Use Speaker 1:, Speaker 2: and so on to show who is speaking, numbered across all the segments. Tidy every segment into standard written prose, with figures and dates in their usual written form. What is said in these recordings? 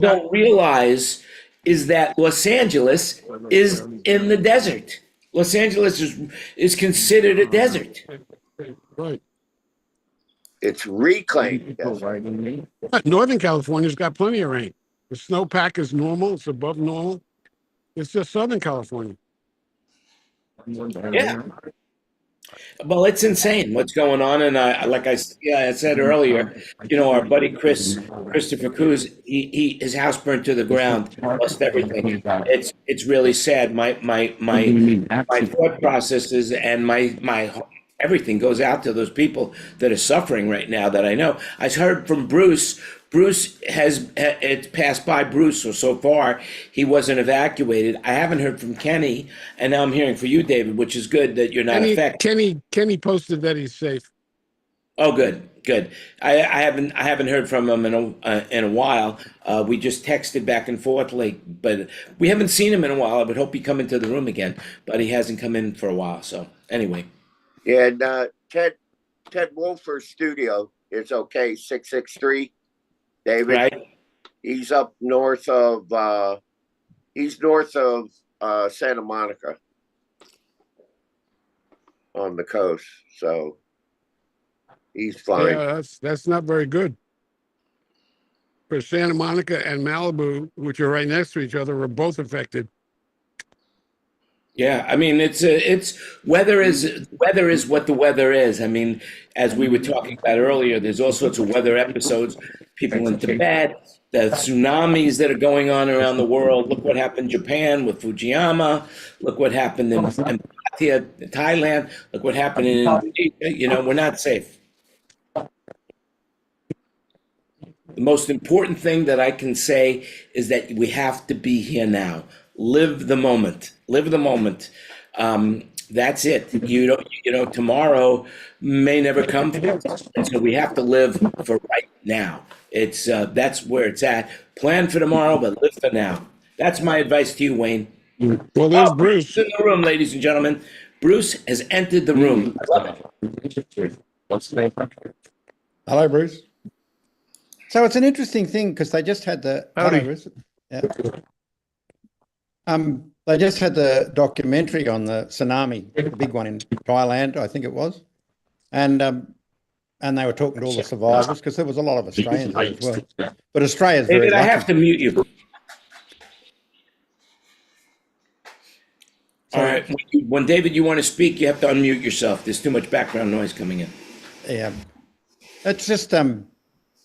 Speaker 1: don't realize is that Los Angeles is in the desert. Los Angeles is considered a desert.
Speaker 2: Right.
Speaker 3: It's reclaimed.
Speaker 2: Northern California's got plenty of rain. The snowpack is normal. It's above normal. It's just Southern California.
Speaker 1: Yeah. Well, it's insane what's going on, and I said earlier, our buddy Christopher Cruz, his house burned to the ground, lost everything. It's really sad. My thought processes and my everything goes out to those people that are suffering right now that I know. I heard from Bruce. It's passed by Bruce, so far he wasn't evacuated. I haven't heard from Kenny, and now I'm hearing from you, David, which is good that you're not affected.
Speaker 2: Kenny posted that he's safe.
Speaker 1: Oh, good. I haven't heard from him in a while. We just texted back and forth, but we haven't seen him in a while. I would hope he'd come into the room again, but he hasn't come in for a while. So anyway.
Speaker 3: Yeah, and Ted Wolfer's studio is okay. 663. David,
Speaker 1: right?
Speaker 3: He's up north of Santa Monica on the coast, so he's fine.
Speaker 2: Yeah, that's not very good. For Santa Monica and Malibu, which are right next to each other, were both affected.
Speaker 1: Yeah, I mean it's weather is what the weather is. I mean, as we were talking about earlier, there's all sorts of weather episodes. People in Tibet, the tsunamis that are going on around the world. Look what happened in Japan with Fujiyama. Look what happened in Thailand. Look what happened in Indonesia. We're not safe. The most important thing that I can say is that we have to be here now. Live the moment. That's it. Tomorrow may never come for us. And so we have to live for right now. It's that's where it's at. Plan for tomorrow, but live for now. That's my advice to you, Wayne.
Speaker 2: Well, there's Bruce
Speaker 1: in the room, ladies and gentlemen. Bruce has entered the room. I love it.
Speaker 4: What's the name?
Speaker 5: Hello, Bruce. So it's an interesting thing because they just had the they just had the documentary on the tsunami, the big one in Thailand, I think it was, and they were talking to all the survivors because there was a lot of Australians there as well. But Australia's very
Speaker 1: David, I
Speaker 5: lucky.
Speaker 1: have to mute you. All right. When David, you want to speak, you have to unmute yourself. There's too much background noise coming in.
Speaker 5: Yeah, it's just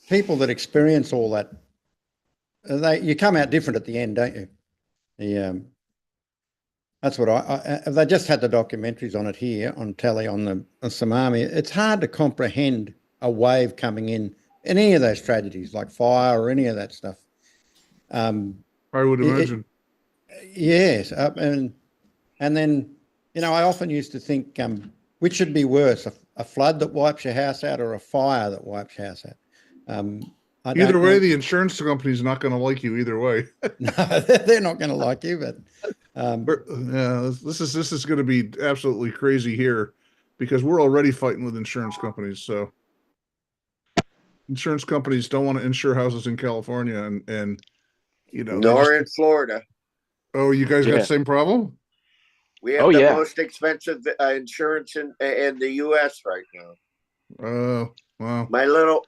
Speaker 5: people that experience all that. You come out different at the end, don't you? That's what they just had the documentaries on it here on telly on the tsunami. It's hard to comprehend a wave coming in any of those tragedies like fire or any of that stuff.
Speaker 6: I would imagine.
Speaker 5: Yes, and then I often used to think which should be worse, a flood that wipes your house out or a fire that wipes your house out.
Speaker 6: Either way, the insurance company's not going to like you either way.
Speaker 5: No, they're not going to like you, but
Speaker 6: this is going to be absolutely crazy here because we're already fighting with insurance companies. So insurance companies don't want to insure houses in California, and
Speaker 3: nor in Florida.
Speaker 6: Oh, you guys got the same problem?
Speaker 3: We have the most expensive insurance in the U.S. right now.
Speaker 6: Oh, wow.
Speaker 3: My little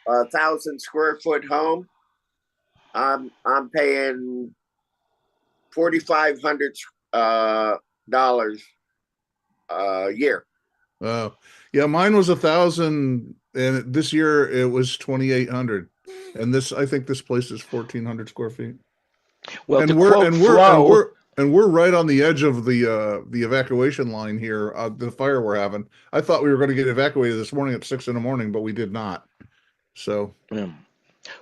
Speaker 3: 1,000 square foot home, I'm paying $4,500 a year.
Speaker 6: Oh, yeah, mine was 1,000, and this year it was 2,800, and I think this place is 1,400 square feet.
Speaker 4: Well,
Speaker 6: and we're right on the edge of the evacuation line here. The fire we're having. I thought we were going to get evacuated this morning at 6 a.m, but we did not. So,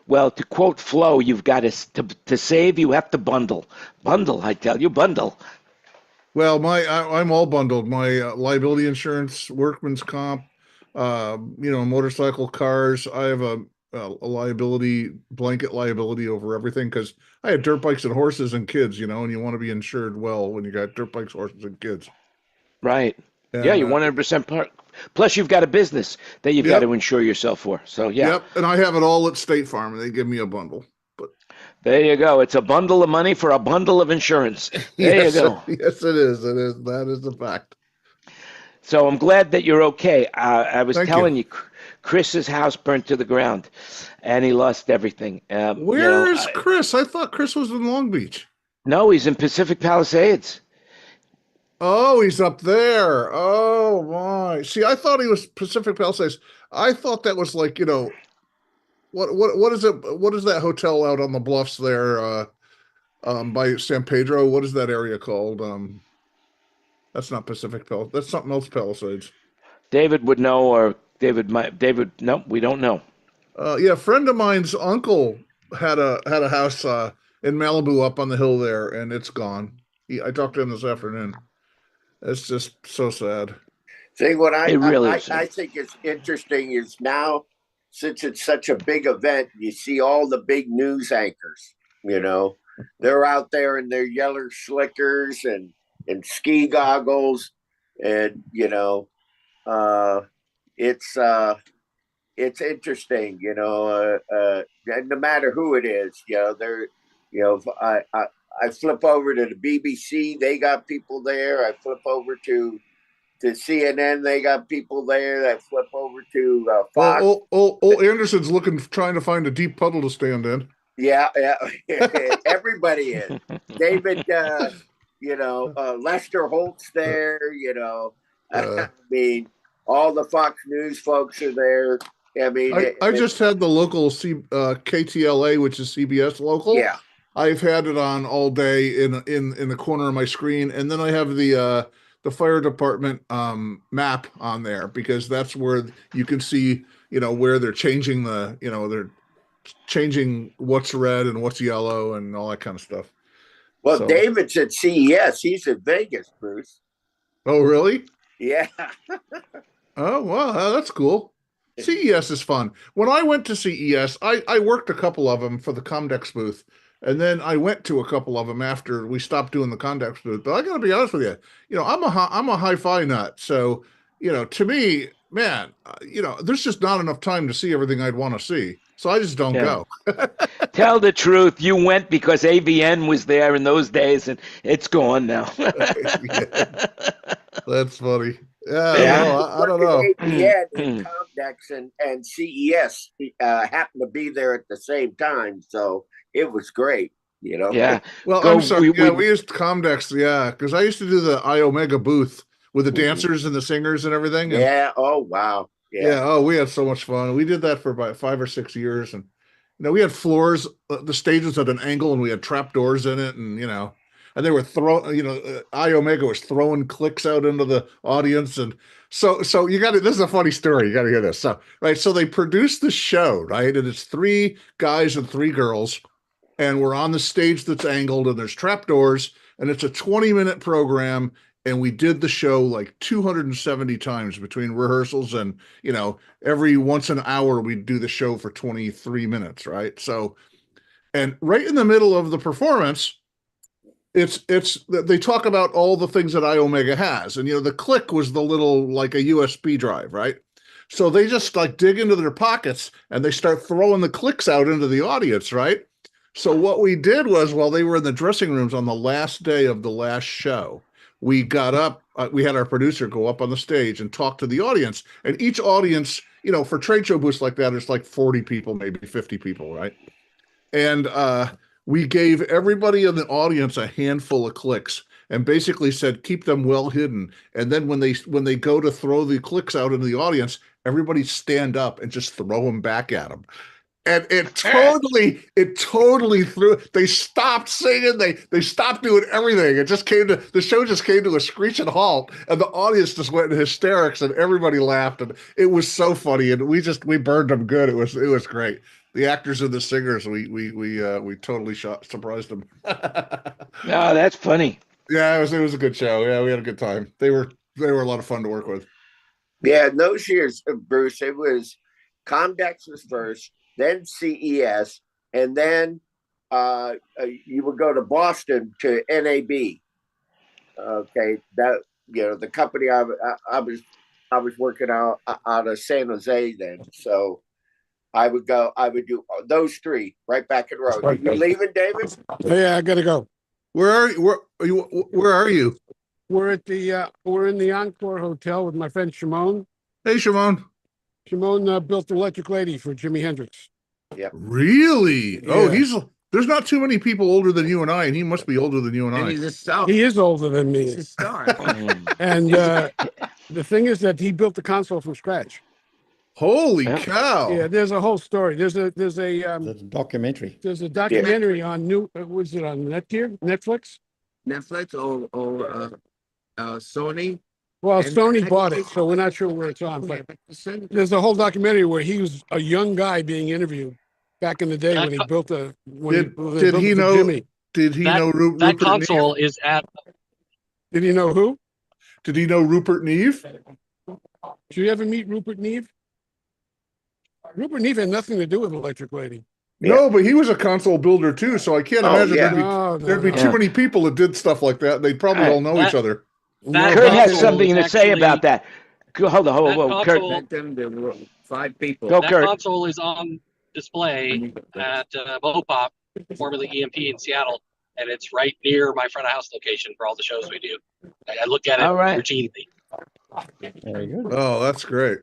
Speaker 4: well, to quote Flo, you've got to save. You have to bundle. I tell you, bundle.
Speaker 6: Well, I'm all bundled. My liability insurance, workman's comp, motorcycle, cars. I have a blanket liability over everything because I had dirt bikes and horses and kids. And you want to be insured well when you got dirt bikes, horses, and kids.
Speaker 4: Right. And, you're 100% part. Plus, you've got a business that you've got to insure yourself for. So, yeah.
Speaker 6: Yep. And I have it all at State Farm, and they give me a bundle.
Speaker 4: There you go. It's a bundle of money for a bundle of insurance. There
Speaker 6: Yes,
Speaker 4: you go.
Speaker 6: yes, it is. It is. That is the fact.
Speaker 4: So I'm glad that you're okay. I was
Speaker 6: Thank
Speaker 4: telling
Speaker 6: you.
Speaker 4: you, Chris's house burnt to the ground, and he lost everything.
Speaker 6: Where is Chris? I thought Chris was in Long Beach.
Speaker 4: No, he's in Pacific Palisades.
Speaker 6: Oh, he's up there. Oh my. See, I thought he was Pacific Palisades. I thought that was like, what is it? What is that hotel out on the bluffs there, by San Pedro? What is that area called? That's not Pacific Palisades. That's something else Palisades.
Speaker 4: David would know, or David. No, we don't know.
Speaker 6: Yeah, a friend of mine's uncle had a house in Malibu up on the hill there, and it's gone. I talked to him this afternoon. It's just so sad.
Speaker 3: See, what
Speaker 4: It really is.
Speaker 3: I think is interesting is now, since it's such a big event, you see all the big news anchors, they're out there in their yellow slickers and ski goggles. And, it's interesting, and no matter who it is, they're, if I flip over to the BBC, they got people there. I flip over to CNN, they got people there. That flip over to Fox.
Speaker 6: Old Anderson's trying to find a deep puddle to stand in.
Speaker 3: Yeah. Everybody is. David, Lester Holt's there. I mean, all the Fox News folks are there. I mean,
Speaker 6: I just had the local KTLA, which is CBS local.
Speaker 3: Yeah.
Speaker 6: I've had it on all day in the corner of my screen, and then I have the fire department map on there, because that's where you can see where they're changing they're changing what's red and what's yellow and all that kind of stuff.
Speaker 3: Well,
Speaker 6: So-
Speaker 3: David's at CES. He's at Vegas, Bruce.
Speaker 6: Oh, really?
Speaker 3: Yeah.
Speaker 6: Oh, wow, that's cool. CES is fun. When I went to CES, I worked a couple of them for the Comdex booth, and then I went to a couple of them after we stopped doing the Comdex booth. But I got to be honest with you, I'm a hi-fi nut, so to me, man, there's just not enough time to see everything I'd want to see, so I just don't go.
Speaker 4: Tell the truth. You went because AVN was there in those days, and it's gone now.
Speaker 6: Yeah. That's funny. Yeah,
Speaker 4: Yeah.
Speaker 6: well, I don't know.
Speaker 3: AVN and Comdex and CES happened to be there at the same time, so it was great.
Speaker 4: Yeah.
Speaker 6: Well, I'm sorry. We used Comdex, because I used to do the Omega booth with the dancers and the singers and everything. And,
Speaker 3: Yeah. Oh, wow.
Speaker 6: yeah. Oh, we had so much fun. We did that for about 5 or 6 years, and we had floors. The stage was at an angle, and we had trap doors in it, and and they were Omega was throwing clicks out into the audience, and so you got to. This is a funny story. You got to hear this. So they produced the show, right, and it's 3 guys and 3 girls, and we're on the stage that's angled, and there's trap doors, and it's a 20-minute program. And we did the show like 270 times between rehearsals, and every once an hour we'd do the show for 23 minutes, right? So, and right in the middle of the performance, they talk about all the things that iOmega has, and the click was the little like a USB drive, right? So they just like dig into their pockets and they start throwing the clicks out into the audience, right? So what we did was, while they were in the dressing rooms on the last day of the last show, we got up, we had our producer go up on the stage and talk to the audience. And each audience, for trade show booths like that, it's like 40 people, maybe 50 people, right? And we gave everybody in the audience a handful of clicks and basically said, keep them well hidden. And then when they go to throw the clicks out into the audience, everybody stand up and just throw them back at them. And it totally threw. They stopped singing. They stopped doing everything. The show just came to a screeching halt, and the audience just went into hysterics, and everybody laughed, and it was so funny. And we burned them good. It was great. The actors and the singers, we totally surprised them.
Speaker 4: No, that's funny.
Speaker 6: Yeah, it was a good show. Yeah, we had a good time. They were a lot of fun to work with.
Speaker 3: Yeah, in those years, Bruce, it was Comdex was first, then CES, and then you would go to Boston to NAB. Okay, that the company I was working out of San Jose then. So I would go. I would do those three right back in a row. Are you leaving, David?
Speaker 2: Yeah, I gotta go.
Speaker 6: Where are you? Where are you?
Speaker 2: We're at we're in the Encore Hotel with my friend Shimon.
Speaker 6: Hey, Shimon.
Speaker 2: Shimon built the Electric Lady for Jimi Hendrix.
Speaker 6: Really? Oh,
Speaker 2: Yeah.
Speaker 6: there's not too many people older than you and I, and he must be older than you and
Speaker 7: And
Speaker 6: I.
Speaker 7: he's a star.
Speaker 2: He is older than
Speaker 7: He's
Speaker 2: me.
Speaker 7: a star.
Speaker 2: And the thing is that he built the console from scratch.
Speaker 6: Holy
Speaker 4: Yeah.
Speaker 6: cow!
Speaker 2: Yeah, there's a whole story. There's a
Speaker 5: There's a documentary.
Speaker 2: documentary on was it on Netflix?
Speaker 7: Netflix or Sony.
Speaker 2: Well,
Speaker 7: And
Speaker 2: Sony
Speaker 7: I-
Speaker 2: bought it, so we're not sure where it's on. But there's a whole documentary where he was a young guy being interviewed back in the day when he built
Speaker 6: Did
Speaker 2: Jimmy.
Speaker 6: he know? Did he know
Speaker 8: That
Speaker 6: Rupert
Speaker 8: console
Speaker 6: Neve?
Speaker 8: is at
Speaker 2: Did he know who?
Speaker 6: Did he know Rupert Neve?
Speaker 2: Did you ever meet Rupert Neve? Rupert Neve had nothing to do with Electric Lady.
Speaker 6: No, but he was a console builder too, so I can't
Speaker 3: Oh,
Speaker 6: imagine
Speaker 3: yeah.
Speaker 6: there'd be
Speaker 2: No.
Speaker 6: too many people that did stuff like that. They'd probably all know each other.
Speaker 8: That
Speaker 4: Kurt has
Speaker 8: console
Speaker 4: something
Speaker 8: is
Speaker 4: to say
Speaker 8: actually-
Speaker 4: about that. Hold on,
Speaker 8: That
Speaker 4: Kurt.
Speaker 8: console-
Speaker 7: Back then there were 5 people.
Speaker 4: Go,
Speaker 8: that
Speaker 4: Kurt.
Speaker 8: console is on display at Bopop, formerly EMP in Seattle, and it's right near my front of house location for all the shows we do. I look at it
Speaker 4: All right.
Speaker 8: routinely.
Speaker 5: Very good.
Speaker 6: Oh, that's great.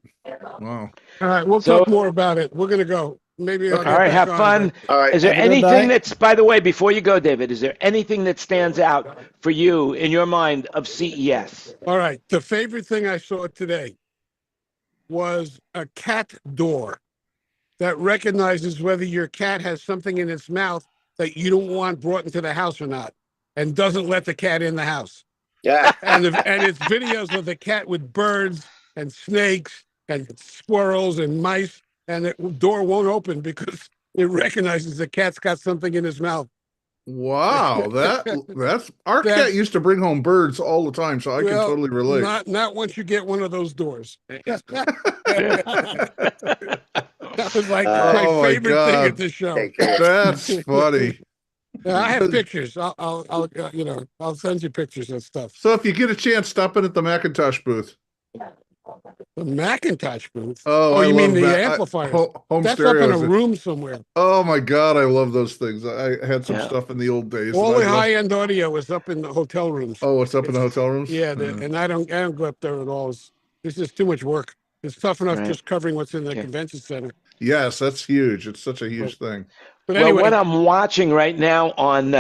Speaker 6: Wow.
Speaker 2: All right, we'll
Speaker 4: So-
Speaker 2: talk more about it. We're gonna go. Maybe I'll
Speaker 6: Okay.
Speaker 2: get
Speaker 4: All right,
Speaker 2: back
Speaker 4: have
Speaker 2: on,
Speaker 4: fun.
Speaker 3: All right.
Speaker 4: Is there
Speaker 5: Have a good
Speaker 4: anything
Speaker 5: day.
Speaker 4: that's, by the way, before you go, David, is there anything that stands out for you in your mind of CES?
Speaker 2: but- All right, the favorite thing I saw today was a cat door that recognizes whether your cat has something in its mouth that you don't want brought into the house or not, and doesn't let the cat in the house.
Speaker 3: Yeah.
Speaker 2: And it's videos of the cat with birds and snakes and squirrels and mice, and the door won't open because it recognizes the cat's got something in his mouth.
Speaker 6: Wow, that's our cat
Speaker 2: That's-
Speaker 6: used to bring home birds all the time, so I can
Speaker 2: Well,
Speaker 6: totally relate.
Speaker 2: Not once you get one of those doors. That was like
Speaker 3: Oh
Speaker 2: my
Speaker 6: my
Speaker 2: favorite thing
Speaker 6: God.
Speaker 2: at the show.
Speaker 3: Take care.
Speaker 6: That's funny.
Speaker 2: I have pictures. I'll send you pictures of stuff.
Speaker 6: So if you get a chance, stop in at the Macintosh booth.
Speaker 2: The Macintosh booth.
Speaker 6: Oh, I
Speaker 2: You mean
Speaker 6: love
Speaker 2: the
Speaker 6: that.
Speaker 2: amplifiers?
Speaker 6: Home
Speaker 2: That's up in a
Speaker 6: stereos.
Speaker 2: room somewhere.
Speaker 6: Oh my God, I love those things. I had some
Speaker 4: Yeah.
Speaker 6: stuff in the old days.
Speaker 2: All
Speaker 6: and
Speaker 2: the
Speaker 6: I love-
Speaker 2: high-end audio is up in the hotel rooms.
Speaker 6: Oh, it's up in the hotel rooms.
Speaker 2: Yeah, and I don't go up there at all. It's just too much work. It's tough enough
Speaker 4: Right.
Speaker 2: just covering what's in the
Speaker 4: Okay.
Speaker 2: convention center.
Speaker 6: Yes, that's huge. It's such a huge thing.
Speaker 2: But
Speaker 4: Well,
Speaker 2: anyway,
Speaker 4: what I'm watching right now on the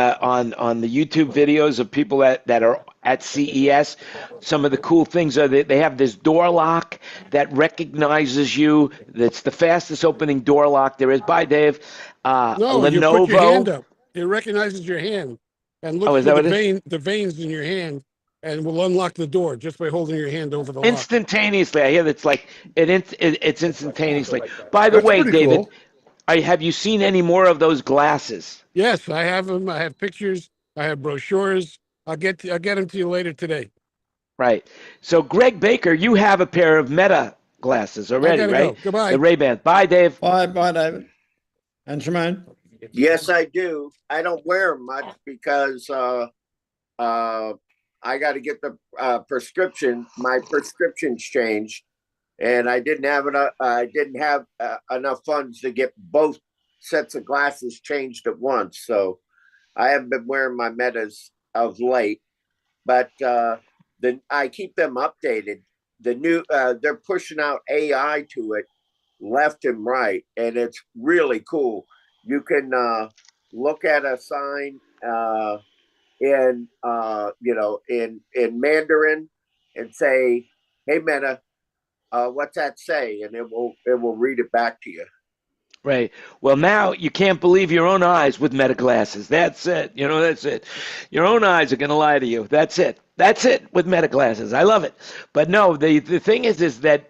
Speaker 4: YouTube videos of people that are at CES, some of the cool things are that they have this door lock that recognizes you. That's the fastest opening door lock there is. Bye, Dave.
Speaker 2: no,
Speaker 4: Lenovo.
Speaker 2: you put your hand up. It recognizes your hand and looks
Speaker 4: Oh, is
Speaker 2: for
Speaker 4: that
Speaker 2: the
Speaker 4: what
Speaker 2: the veins in your hand, and will unlock the door just by holding your hand over the lock.
Speaker 4: Instantaneously, I hear that's like it's instantaneously. By the
Speaker 6: That's
Speaker 4: way,
Speaker 6: pretty
Speaker 4: David,
Speaker 6: cool.
Speaker 4: have you seen any more of those glasses?
Speaker 2: Yes, I have them. I have pictures. I have brochures. I'll get them to you later today.
Speaker 4: Right. So, Greg Baker, you have a pair of Meta glasses already,
Speaker 2: gotta
Speaker 4: right?
Speaker 2: go. Goodbye.
Speaker 4: The Ray-Ban. Bye, Dave.
Speaker 5: Bye, David. And Shimon.
Speaker 3: Yes, I do. I don't wear them much because I got to get the prescription. My prescription's changed, and I didn't have enough. I didn't have enough funds to get both sets of glasses changed at once. So I haven't been wearing my Metas of late, but I keep them updated. The new they're pushing out AI to it left and right, and it's really cool. You can look at a sign in Mandarin and say, "Hey Meta, what's that say?" And it will read it back to you.
Speaker 4: Right. Well, now you can't believe your own eyes with Meta glasses. That's it. That's it. Your own eyes are going to lie to you. That's it. That's it with Meta glasses. I love it. But no, the thing is that,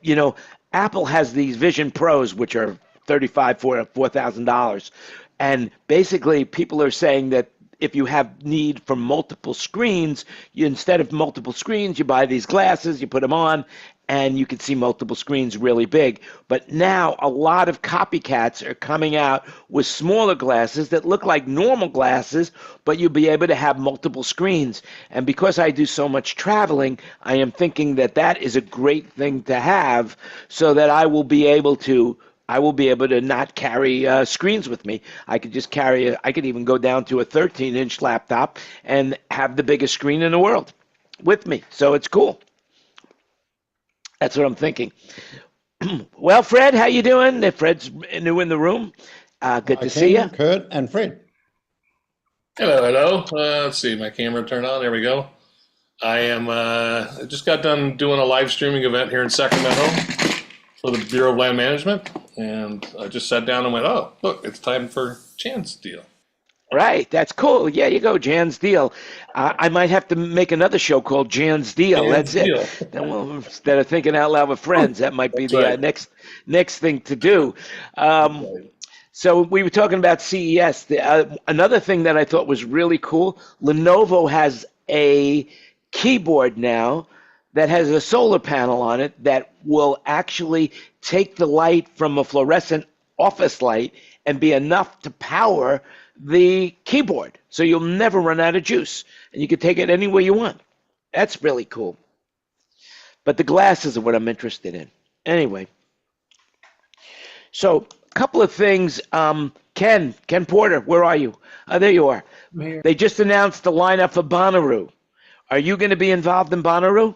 Speaker 4: Apple has these Vision Pros, which are $4,000. And basically people are saying that if you have need for multiple screens, instead of multiple screens, you buy these glasses, you put them on, and you can see multiple screens really big. But now a lot of copycats are coming out with smaller glasses that look like normal glasses, but you'll be able to have multiple screens. And because I do so much traveling, I am thinking that is a great thing to have so that I will be able to I will be able to not carry screens with me. I could just carry, I could even go down to a 13-inch laptop and have the biggest screen in the world with me. So it's cool. That's what I'm thinking. Well, Fred, how you doing? Fred's new in the room. Good to see you.
Speaker 5: Kurt and Fred.
Speaker 9: Hello, hello. Let's see, my camera turned on. There we go. I am just got done doing a live streaming event here in Sacramento for the Bureau of Land Management, and I just sat down and went, "Oh, look, it's time for Jan's deal."
Speaker 4: Right, that's cool. Yeah, you go, Jan's Deal. I might have to make another show called Jan's Deal.
Speaker 9: Jan's
Speaker 4: That's
Speaker 9: Deal.
Speaker 4: it. Then instead of thinking out loud with friends, that might be
Speaker 9: That's
Speaker 4: the
Speaker 9: right.
Speaker 4: next thing to do. So we were talking about CES. Another thing that I thought was really cool, Lenovo has a keyboard now that has a solar panel on it that will actually take the light from a fluorescent office light and be enough to power the keyboard. So you'll never run out of juice. And you can take it anywhere you want. That's really cool. But the glasses are what I'm interested in. Anyway. So a couple of things. Ken Porter, where are you? There you are.
Speaker 10: I'm here.
Speaker 4: They just announced the lineup for Bonnaroo. Are you going to be involved in Bonnaroo?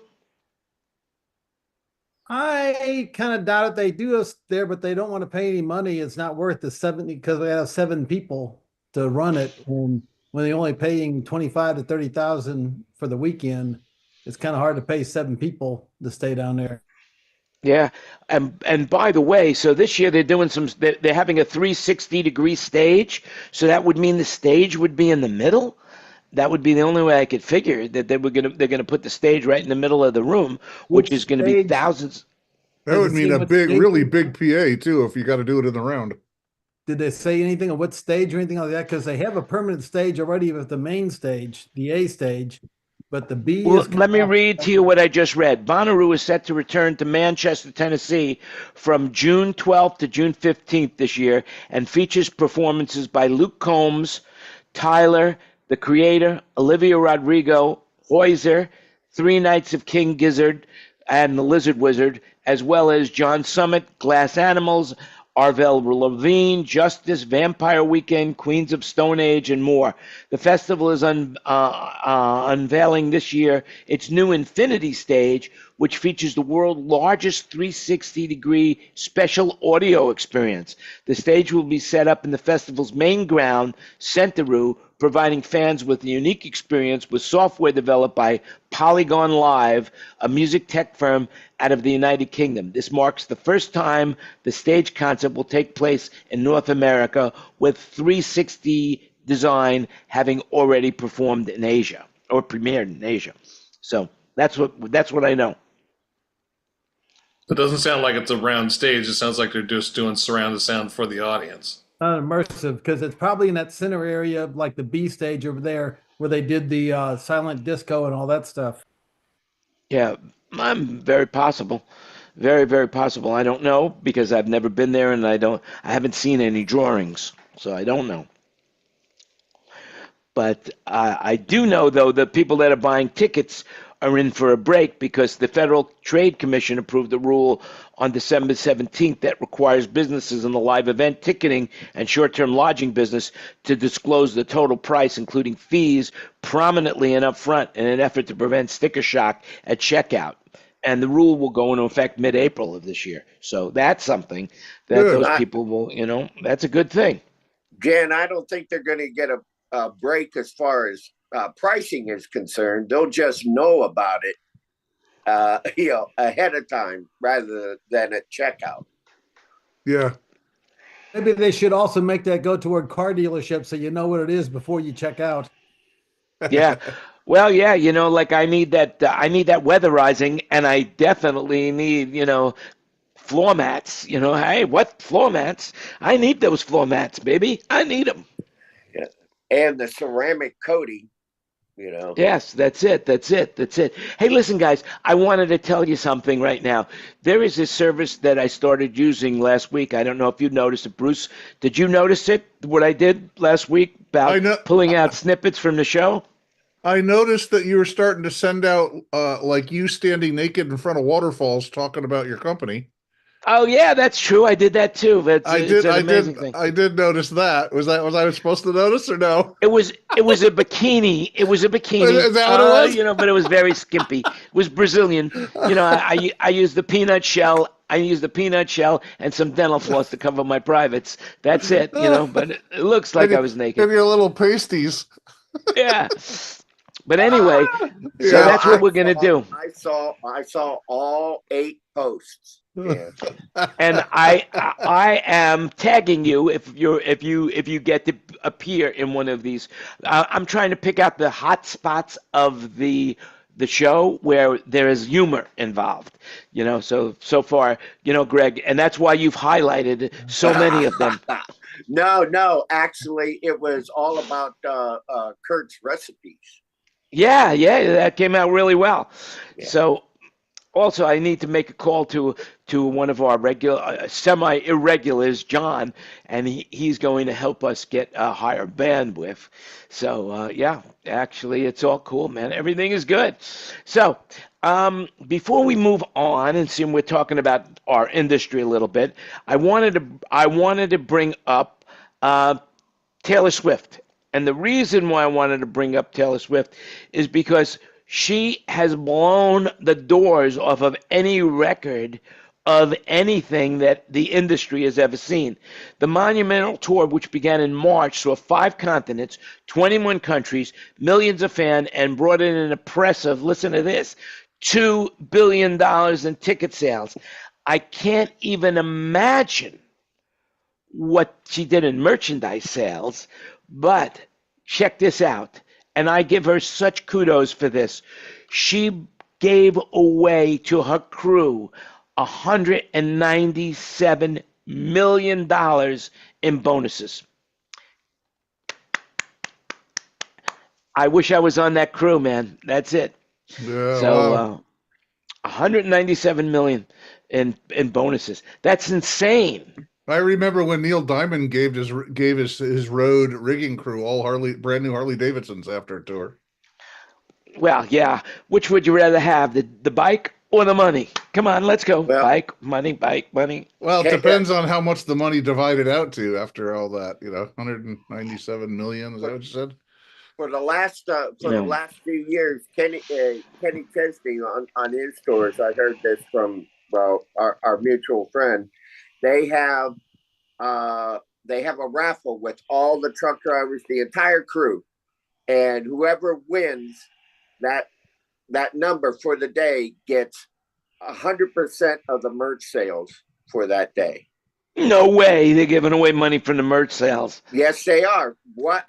Speaker 10: I kind of doubt it. They do us there, but they don't want to pay any money. It's not worth the 70 because they have 7 people to run it, and when they're only paying 25 to 30,000 for the weekend, it's kind of hard to pay 7 people to stay down there.
Speaker 4: Yeah, and by the way, so this year they're doing they're having a 360-degree stage, so that would mean the stage would be in the middle. That would be the only way I could figure that they're gonna put the stage right in the middle of the room, which is going to be thousands.
Speaker 6: That would mean a really big PA too if you got to do it in the round.
Speaker 10: Did they say anything on what stage or anything like that? Because they have a permanent stage already with the main stage, the A stage, but the B
Speaker 4: Well,
Speaker 10: is.
Speaker 4: let me read to you what I just read. Bonnaroo is set to return to Manchester, Tennessee from June 12th to June 15th this year and features performances by Luke Combs, Tyler, The Creator, Olivia Rodrigo, Hoyser, Three Nights of King Gizzard, and The Lizard Wizard, as well as John Summit, Glass Animals, Arvel Levine, Justice, Vampire Weekend, Queens of Stone Age, and more. The festival is unveiling this year its new Infinity Stage, which features the world's largest 360-degree special audio experience. The stage will be set up in the festival's main ground, Centeroo, providing fans with a unique experience with software developed by Polygon Live, a music tech firm out of the United Kingdom. This marks the first time the stage concept will take place in North America, with 360 design having already performed in Asia or premiered in Asia. So that's what I know.
Speaker 9: It doesn't sound like it's a round stage. It sounds like they're just doing surround sound for the audience.
Speaker 10: Not immersive because it's probably in that center area, like the B stage over there, where they did the silent disco and all that stuff.
Speaker 4: Yeah, I'm very possible. Very, very possible. I don't know because I've never been there and I haven't seen any drawings, so I don't know. But I do know, though, that people that are buying tickets are in for a break because the Federal Trade Commission approved a rule on December 17th that requires businesses in the live event ticketing and short-term lodging business to disclose the total price, including fees, prominently and upfront in an effort to prevent sticker shock at checkout. And the rule will go into effect mid-April of this year. So that's something that those people will, that's a good thing.
Speaker 3: Jan, I don't think they're going to get a break as far as pricing is concerned. They'll just know about it, ahead of time rather than at checkout.
Speaker 6: Yeah.
Speaker 10: Maybe they should also make that go toward car dealerships so you know what it is before you check out.
Speaker 4: Yeah. Well, yeah, like I need that weatherizing, and I definitely need, floor mats. Hey, what floor mats? I need those floor mats, baby. I need them.
Speaker 3: Yeah. And the ceramic coating.
Speaker 4: Yes, that's it. Hey, listen, guys, I wanted to tell you something right now. There is a service that I started using last week. I don't know if you noticed it, Bruce. Did you notice it, what I did last week about pulling out snippets from the show?
Speaker 6: I noticed that you were starting to send out like you standing naked in front of waterfalls talking about your company.
Speaker 4: Oh yeah, that's true. I did that too. It's an amazing thing.
Speaker 6: I did notice that. Was I supposed to notice or no?
Speaker 4: It was a bikini. It was a bikini.
Speaker 6: Is that what it was?
Speaker 4: But it was very skimpy. It was Brazilian. I used the peanut shell. I used the peanut shell and some dental floss to cover my privates. That's it. But it looks like I was naked.
Speaker 6: Maybe your little pasties.
Speaker 4: Yeah. But anyway, so
Speaker 6: Yeah,
Speaker 4: that's what we're gonna do.
Speaker 3: I saw all 8 posts. Yeah.
Speaker 4: And I am tagging you if you get to appear in one of these. I'm trying to pick out the hot spots of the show where there is humor involved. So far, Greg, and that's why you've highlighted so many of them.
Speaker 3: No, actually, it was all about Kurt's recipes.
Speaker 4: Yeah, that came out really well.
Speaker 3: Yeah.
Speaker 4: So also, I need to make a call to one of our regular, semi-irregulars, John, and he's going to help us get a higher bandwidth. So, actually, it's all cool, man. Everything is good. So, before we move on and see, we're talking about our industry a little bit, I wanted to bring up Taylor Swift. And the reason why I wanted to bring up Taylor Swift is because she has blown the doors off of any record of anything that the industry has ever seen. The Monumental Tour, which began in March, saw 5 continents, 21 countries, millions of fans, and brought in an impressive, listen to this, $2 billion in ticket sales. I can't even imagine what she did in merchandise sales, but check this out. And I give her such kudos for this. She gave away to her crew $197 million in bonuses. I wish I was on that crew, man. That's it.
Speaker 6: Yeah,
Speaker 4: So
Speaker 6: wow.
Speaker 4: 197 million in bonuses. That's insane.
Speaker 6: I remember when Neil Diamond gave his road rigging crew all brand new Harley Davidsons after a tour.
Speaker 4: Well, yeah. Which would you rather have, the bike or the money? Come on, let's go.
Speaker 3: Well,
Speaker 4: bike, money.
Speaker 6: Well, it depends on how much the money divided out to after all that. 197 million. Is that what you said?
Speaker 3: For the last few years, Kenny Chesney on his tours, I heard this from our mutual friend. They have a raffle with all the truck drivers, the entire crew, and whoever wins that number for the day gets 100% of the merch sales for that day.
Speaker 4: No way they're giving away money from the merch sales.
Speaker 3: Yes, they are. What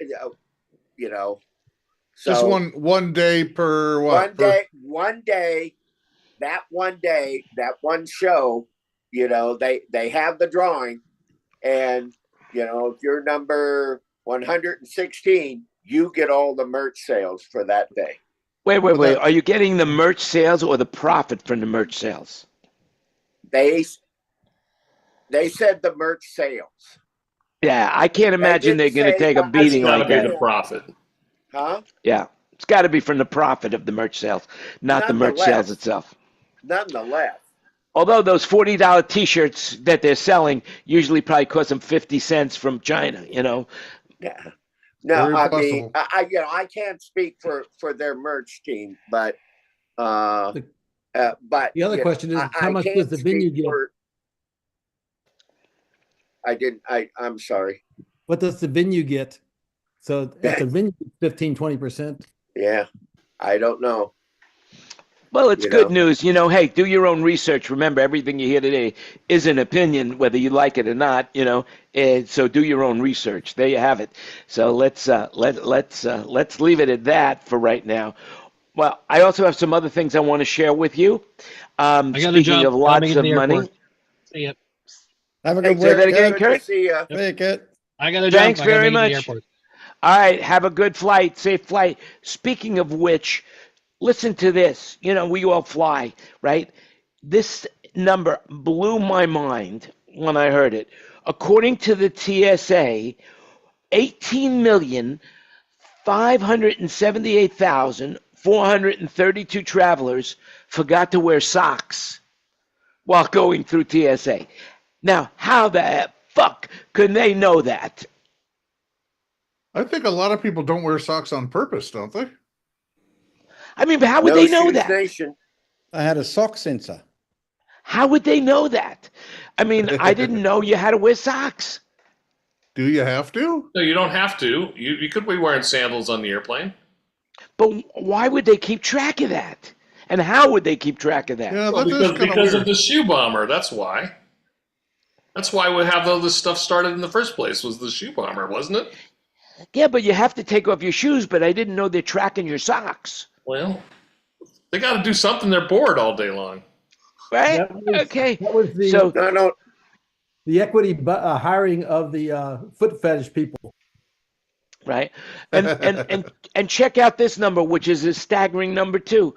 Speaker 3: So
Speaker 6: just one day per what?
Speaker 3: One day, that one show. They have the drawing, and if you're number 116, you get all the merch sales for that day.
Speaker 4: Wait. Are you getting the merch sales or the profit from the merch sales?
Speaker 3: They said the merch sales.
Speaker 4: Yeah, I can't imagine they're going to take a beating like that.
Speaker 9: The profit.
Speaker 3: Huh?
Speaker 4: Yeah, it's got to be from the profit of the merch sales, not the merch sales itself.
Speaker 3: Nonetheless.
Speaker 4: Although those $40 T-shirts that they're selling usually probably cost them 50 cents from China,
Speaker 3: Yeah. No, I can't speak for their merch team, but
Speaker 10: The other question is, how much does the venue get?
Speaker 3: I'm sorry.
Speaker 10: What does the venue get? So if the venue gets 15-20%.
Speaker 3: Yeah, I don't know.
Speaker 4: Well, it's good news. Hey, do your own research. Remember, everything you hear today is an opinion, whether you like it or not. And so do your own research. There you have it. So let's leave it at that for right now. Well, I also have some other things I want to share with you. Speaking of lots of money.
Speaker 8: See ya.
Speaker 5: Have a good
Speaker 4: Say that
Speaker 5: week.
Speaker 4: again,
Speaker 3: Good
Speaker 4: Kurt.
Speaker 3: to see you.
Speaker 5: Hey, Kurt.
Speaker 8: I gotta jump.
Speaker 4: Thanks
Speaker 8: I gotta
Speaker 4: very
Speaker 8: make it to the
Speaker 4: much.
Speaker 8: airport.
Speaker 4: All right, have a good flight, safe flight. Speaking of which, listen to this. We all fly, right? This number blew my mind when I heard it. According to the TSA, 18,578,432 travelers forgot to wear socks while going through TSA. Now, how the fuck can they know that?
Speaker 6: I think a lot of people don't wear socks on purpose, don't they?
Speaker 4: I mean, but how would
Speaker 3: No
Speaker 4: they know
Speaker 3: Shoes
Speaker 4: that?
Speaker 3: Nation.
Speaker 5: I had a sock sensor.
Speaker 4: How would they know that? I mean, I didn't know you had to wear socks.
Speaker 6: Do you have to?
Speaker 9: No, you don't have to. You could be wearing sandals on the airplane.
Speaker 4: But why would they keep track of that? And how would they keep track of that?
Speaker 6: Yeah,
Speaker 9: Well,
Speaker 6: that is kind of
Speaker 9: because of
Speaker 6: weird.
Speaker 9: the shoe bomber. That's why. That's why we have all this stuff started in the first place. Was the shoe bomber, wasn't it?
Speaker 4: Yeah, but you have to take off your shoes, but I didn't know they're tracking your socks.
Speaker 9: Well, they got to do something. They're bored all day long.
Speaker 4: Right?
Speaker 10: That
Speaker 4: Okay.
Speaker 10: was the
Speaker 4: So,
Speaker 3: No,
Speaker 10: the equity hiring of the foot fetish people.
Speaker 4: right. And check out this number, which is a staggering number too.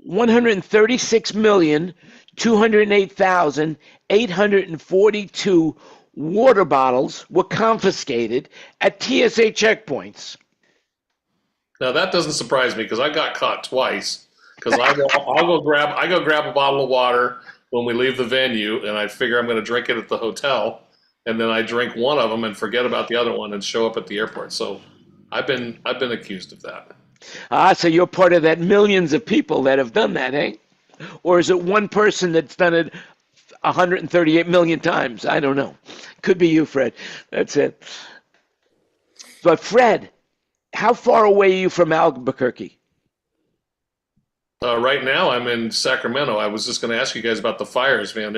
Speaker 4: 136,208,842 water bottles were confiscated at TSA checkpoints.
Speaker 9: Now that doesn't surprise me because I got caught twice. Because I'll go grab a bottle of water when we leave the venue, and I figure I'm going to drink it at the hotel, and then I drink one of them and forget about the other one and show up at the airport. So I've been accused of that.
Speaker 4: So you're part of that millions of people that have done that, eh? Or is it one person that's done it 138 million times? I don't know. Could be you, Fred. That's it. But Fred, how far away are you from Albuquerque?
Speaker 9: Right now, I'm in Sacramento. I was just going to ask you guys about the fires, man.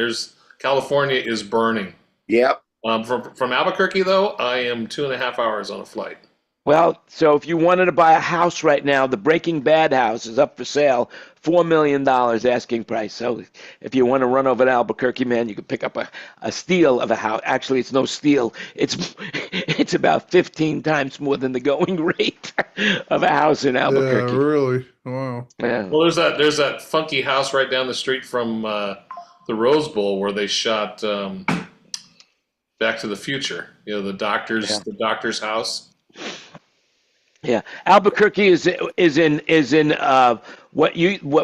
Speaker 9: California is burning.
Speaker 3: yep.
Speaker 9: From Albuquerque, though, I am 2.5 hours on a flight.
Speaker 4: Well, so if you wanted to buy a house right now, the Breaking Bad house is up for sale, $4 million asking price. So if you want to run over to Albuquerque, man, you could pick up a steal of a house. Actually, it's no steal. It's about 15 times more than the going rate of a house in Albuquerque.
Speaker 6: Yeah, really. Wow.
Speaker 4: Yeah.
Speaker 9: Well, there's that funky house right down the street from the Rose Bowl where they shot Back to the Future. You know, the doctor's house.
Speaker 4: Yeah, Albuquerque is in what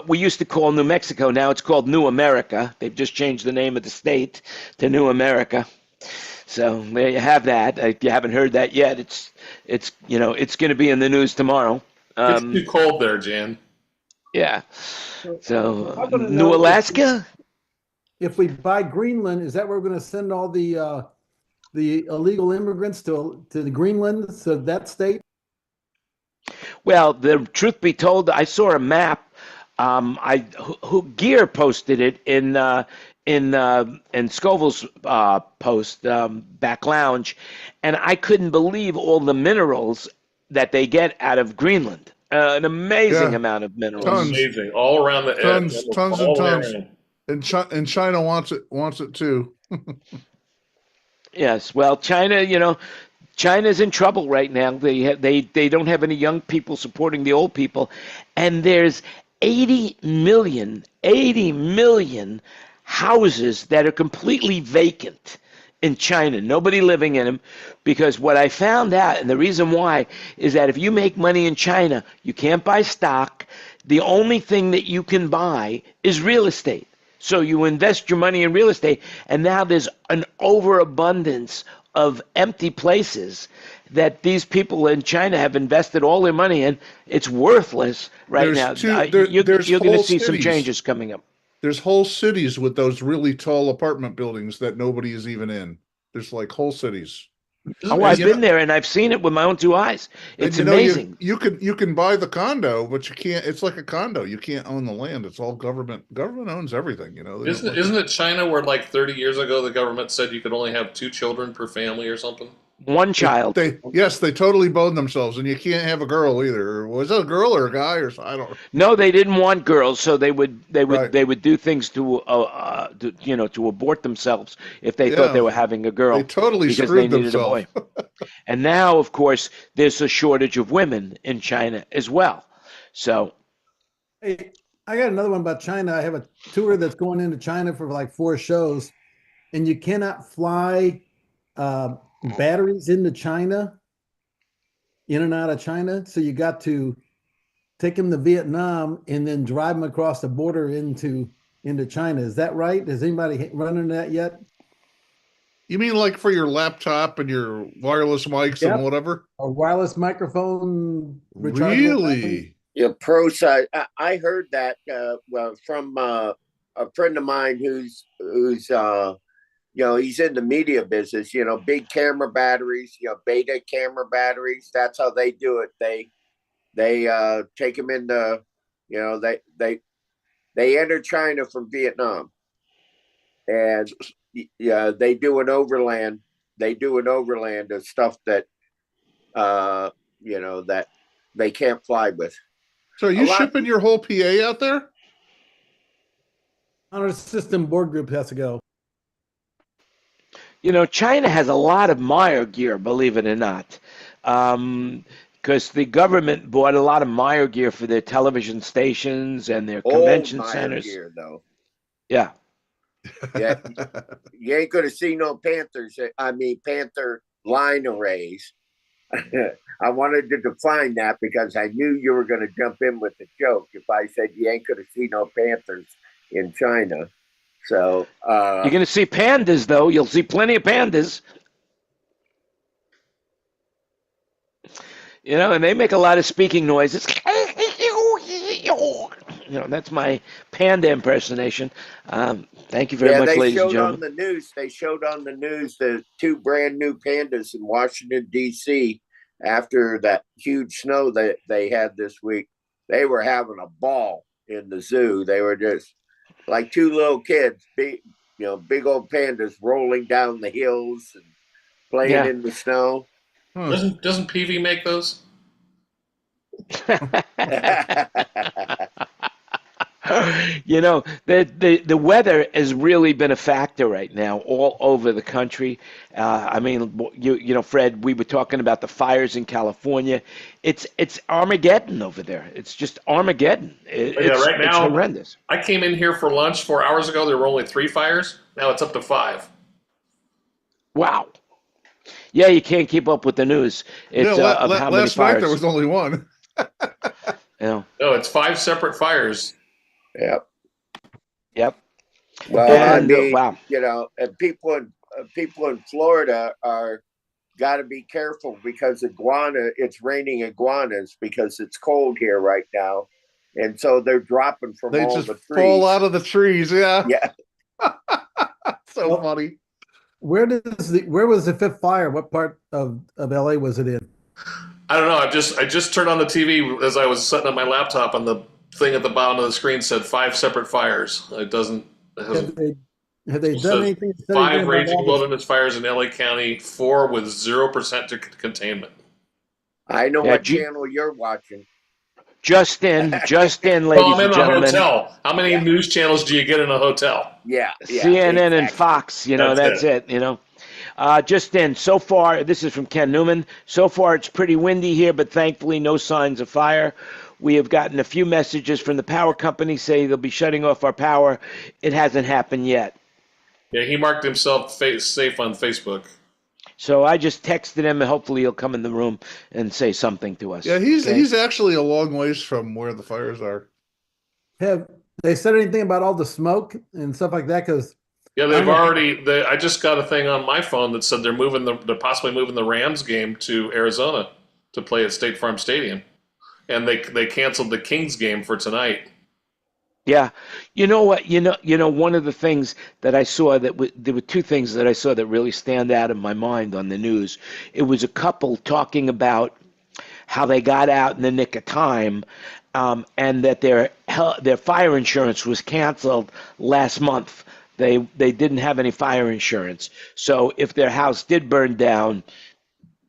Speaker 4: we used to call New Mexico. Now it's called New America. They've just changed the name of the state to New America. So there you have that. If you haven't heard that yet, it's going to be in the news tomorrow.
Speaker 9: It's too cold there, Jan.
Speaker 4: Yeah. So
Speaker 10: I'm gonna
Speaker 4: New
Speaker 10: know
Speaker 4: Alaska.
Speaker 10: If we buy Greenland, is that where we're going to send all the illegal immigrants to the Greenland, so that state?
Speaker 4: Well, the truth be told, I saw a map. Gear posted it in Scoville's post back lounge, and I couldn't believe all the minerals that they get out of Greenland. An amazing amount of minerals.
Speaker 6: Tons.
Speaker 9: Amazing, all around the
Speaker 6: Tons
Speaker 9: edge,
Speaker 6: and
Speaker 9: all
Speaker 6: tons.
Speaker 9: around.
Speaker 6: And China wants it too.
Speaker 4: Yes, well, China's in trouble right now. They don't have any young people supporting the old people, and there's 80 million houses that are completely vacant in China. Nobody living in them, because what I found out, and the reason why, is that if you make money in China, you can't buy stock. The only thing that you can buy is real estate. So you invest your money in real estate, and now there's an overabundance of empty places that these people in China have invested all their money in. It's worthless right now. You're going to see some changes coming up.
Speaker 6: There's whole cities with those really tall apartment buildings that nobody is even in. There's like whole cities.
Speaker 4: Oh, I've been there and I've seen it with my own two eyes. It's amazing.
Speaker 6: You can buy the condo, but you can't. It's like a condo. You can't own the land. It's all government. Government owns everything. You know.
Speaker 9: Isn't it China where like 30 years ago the government said you could only have 2 children per family or something?
Speaker 4: One child.
Speaker 6: They totally boned themselves, and you can't have a girl either. Was it a girl or a guy or I don't.
Speaker 4: No, they didn't want girls, so they would
Speaker 6: Right.
Speaker 4: do things to abort themselves if they thought they were having a girl.
Speaker 6: They totally
Speaker 4: because
Speaker 6: screwed
Speaker 4: they needed
Speaker 6: themselves.
Speaker 4: a boy. And now, of course, there's a shortage of women in China as well. So,
Speaker 10: Hey, I got another one about China. I have a tour that's going into China for like 4 shows, and you cannot fly batteries into China, in and out of China. So you got to take them to Vietnam and then drive them across the border into into China. Is that right? Has anybody run into that yet?
Speaker 6: You mean like for your laptop and your wireless mics
Speaker 10: Yep.
Speaker 6: and whatever?
Speaker 10: A wireless microphone rechargeable battery?
Speaker 6: Really?
Speaker 3: Yeah, pro side. I heard that well from a friend of mine who's he's in the media business. Big camera batteries. Beta camera batteries. That's how they do it. They take them into they enter China from Vietnam, and yeah, they do an overland. They do an overland of stuff that that they can't fly with.
Speaker 6: So are you shipping your whole PA out there?
Speaker 10: Our system board group has to go.
Speaker 4: China has a lot of Meyer gear, believe it or not, because the government bought a lot of Meyer gear for their television stations and their convention centers.
Speaker 3: Gear, though.
Speaker 4: Yeah.
Speaker 3: Yeah, you ain't gonna see no Panther line arrays. I wanted to define that because I knew you were going to jump in with the joke if I said you ain't going to see no Panthers in China. So
Speaker 4: you're going to see pandas, though. You'll see plenty of pandas. And they make a lot of speaking noises. That's my panda impersonation. Thank you very much, ladies and gentlemen.
Speaker 3: They showed on the news the 2 brand new pandas in Washington, D.C. after that huge snow that they had this week. They were having a ball in the zoo. They were just like 2 little kids, big old pandas rolling down the hills and playing in the snow.
Speaker 9: Doesn't Peavy make those?
Speaker 4: The weather has really been a factor right now all over the country. Fred, we were talking about the fires in California. It's Armageddon over there. It's just Armageddon. It's horrendous.
Speaker 9: I came in here for lunch 4 hours ago. There were only 3 fires. Now it's up to 5.
Speaker 4: Wow. Yeah, you can't keep up with the news. It's of how many
Speaker 6: last
Speaker 4: fires.
Speaker 6: night there was only 1.
Speaker 9: No, it's 5 separate fires.
Speaker 4: Yep.
Speaker 3: Well,
Speaker 4: wow.
Speaker 3: and people in Florida are got to be careful because it's raining iguanas because it's cold here right now, and so they're dropping from all the trees. They just
Speaker 6: fall out of the trees. Yeah. So
Speaker 10: well,
Speaker 6: funny.
Speaker 10: Where was the 5th fire? What part of LA was it in?
Speaker 9: I don't know. I just turned on the TV as I was setting up my laptop, and the thing at the bottom of the screen said 5 separate fires. It doesn't.
Speaker 10: Have they done anything?
Speaker 9: 5 raging wilderness fires in LA County, 4 with 0% containment.
Speaker 3: I know what channel you're watching.
Speaker 4: Just in, ladies and gentlemen.
Speaker 9: I'm in a hotel. How many news channels do you get in a hotel?
Speaker 3: Yeah,
Speaker 4: CNN and Fox. That's it. Just in, so far, this is from Ken Newman. So far, it's pretty windy here, but thankfully, no signs of fire. We have gotten a few messages from the power company saying they'll be shutting off our power. It hasn't happened yet.
Speaker 9: Yeah, he marked himself safe on Facebook.
Speaker 4: So I just texted him, and hopefully he'll come in the room and say something to us.
Speaker 6: Yeah, he's actually a long ways from where the fires are.
Speaker 10: Have they said anything about all the smoke and stuff like that? Because
Speaker 9: I just got a thing on my phone that said they're possibly moving the Rams game to Arizona to play at State Farm Stadium, and they canceled the Kings game for tonight.
Speaker 4: Yeah, you know what? One of the things that I saw there were 2 things that I saw that really stand out in my mind on the news. It was a couple talking about how they got out in the nick of time, and that their fire insurance was canceled last month. They didn't have any fire insurance, so if their house did burn down,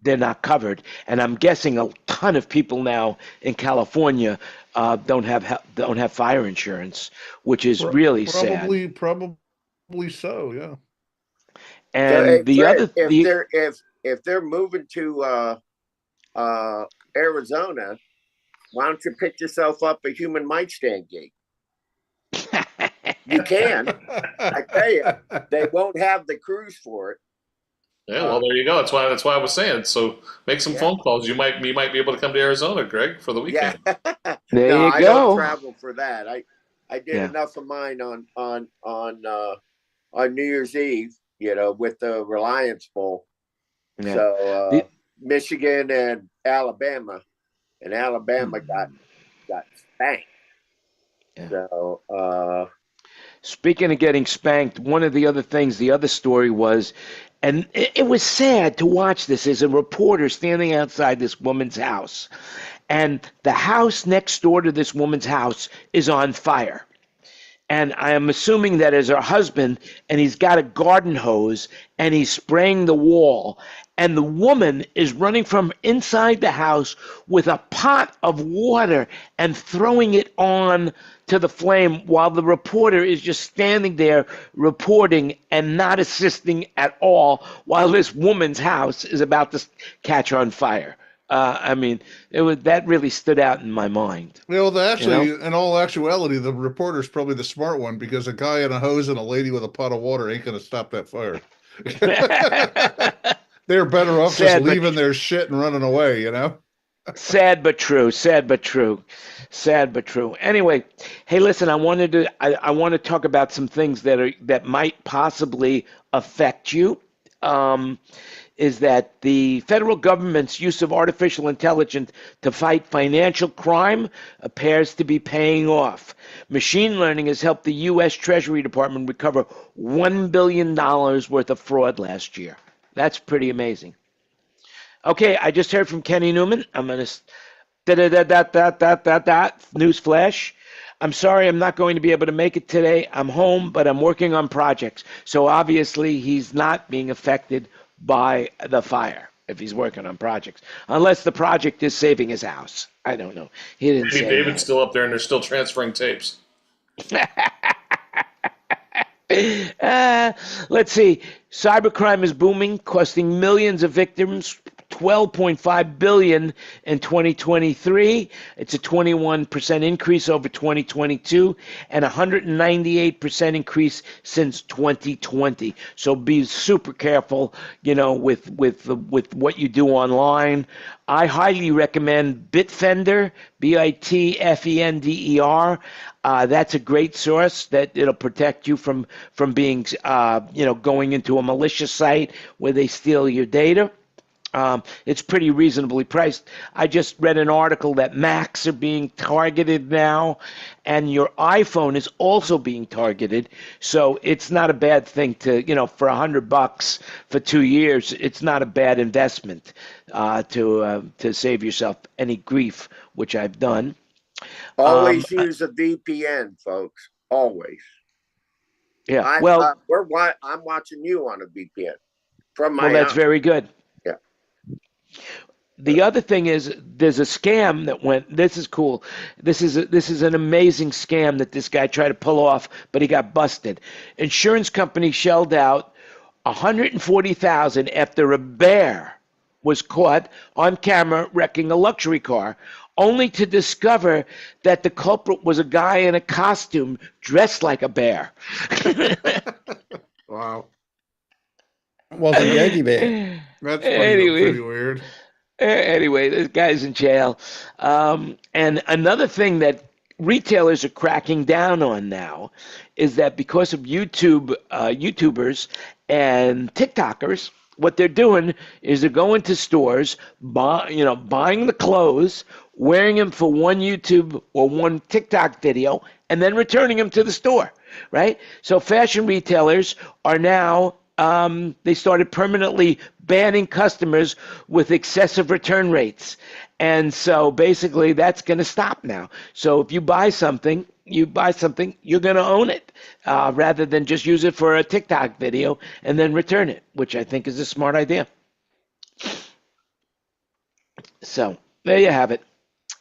Speaker 4: they're not covered. And I'm guessing a ton of people now in California don't have fire insurance, which is really sad.
Speaker 6: Probably so, yeah.
Speaker 4: And
Speaker 3: if they're moving to Arizona, why don't you pick yourself up a human mic stand gig? You can. I tell you, they won't have the crews for it.
Speaker 9: Yeah, well, there you go. That's why I was saying. So make some phone calls. You might be able to come to Arizona, Greg, for the weekend.
Speaker 3: Yeah.
Speaker 4: There you
Speaker 3: I
Speaker 4: go.
Speaker 3: don't travel for that. I did
Speaker 4: Yeah.
Speaker 3: enough of mine on New Year's Eve, with the Reliance Bowl.
Speaker 4: Yeah.
Speaker 3: So
Speaker 4: The-
Speaker 3: Michigan and Alabama got spanked.
Speaker 4: Yeah.
Speaker 3: So
Speaker 4: Speaking of getting spanked, one of the other things, the other story was, and it was sad to watch this, as a reporter standing outside this woman's house. And the house next door to this woman's house is on fire. And I am assuming that is her husband, and he's got a garden hose, and he's spraying the wall. And the woman is running from inside the house with a pot of water and throwing it on to the flame, while the reporter is just standing there reporting and not assisting at all, while this woman's house is about to catch on fire. I mean, that really stood out in my mind.
Speaker 6: Well, in all actuality, the reporter's probably the smart one, because a guy in a hose and a lady with a pot of water ain't going to stop that fire. They're better off just leaving their shit and running away,
Speaker 4: Sad but true. Sad but true. Sad but true. Anyway, hey, listen, I want to talk about some things that might possibly affect you. Is that the federal government's use of artificial intelligence to fight financial crime appears to be paying off. Machine learning has helped the U.S. Treasury Department recover $1 billion worth of fraud last year. That's pretty amazing. Okay, I just heard from Kenny Newman. I'm going to news flash. I'm sorry I'm not going to be able to make it today. I'm home, but I'm working on projects. So obviously he's not being affected by the fire if he's working on projects, unless the project is saving his house. I don't know. He didn't say
Speaker 9: David's
Speaker 4: that.
Speaker 9: still up there and they're still transferring tapes.
Speaker 4: Let's see. Cybercrime is booming, costing millions of victims. $12.5 billion in 2023. It's a 21% increase over 2022 and 198% increase since 2020. So be super careful, with what you do online. I highly recommend Bitfender, Bitfender. That's a great source that it'll protect you from being, going into a malicious site where they steal your data. It's pretty reasonably priced. I just read an article that Macs are being targeted now, and your iPhone is also being targeted. So it's not a bad thing to, for $100 for 2 years, it's not a bad investment to save yourself any grief, which I've done.
Speaker 3: always use a VPN, folks. Always.
Speaker 4: Yeah.
Speaker 3: I'm watching you on a VPN from my.
Speaker 4: Well, that's very good.
Speaker 3: Yeah.
Speaker 4: The other thing is, there's a scam that went. This is cool. This is an amazing scam that this guy tried to pull off, but he got busted. Insurance company shelled out $140,000 after a bear was caught on camera wrecking a luxury car, only to discover that the culprit was a guy in a costume dressed like a bear.
Speaker 6: Wow.
Speaker 5: It wasn't Yogi Bear.
Speaker 6: That's pretty weird.
Speaker 4: Anyway, this guy's in jail. And another thing that retailers are cracking down on now is that because of YouTubers and TikTokers, what they're doing is they're going to stores, buying the clothes, wearing them for one YouTube or one TikTok video, and then returning them to the store, right? So fashion retailers are now, they started permanently banning customers with excessive return rates. And so basically that's going to stop now. So if you buy something, you're going to own it, rather than just use it for a TikTok video and then return it, which I think is a smart idea. So there you have it.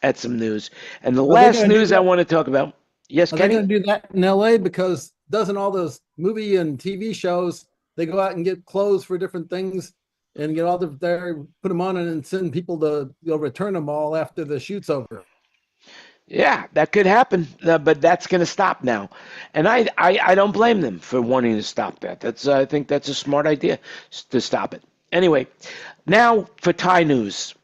Speaker 4: That's some news. And the last news I want to talk about. Yes, Kenny?
Speaker 10: Are they going to do that in LA? Because doesn't all those movie and TV shows, they go out and get clothes for different things and get all there, put them on, and then send people to return them all after the shoot's over.
Speaker 4: Yeah, that could happen, but that's going to stop now, and I don't blame them for wanting to stop that. I think that's a smart idea to stop it. Anyway, now for Thai news.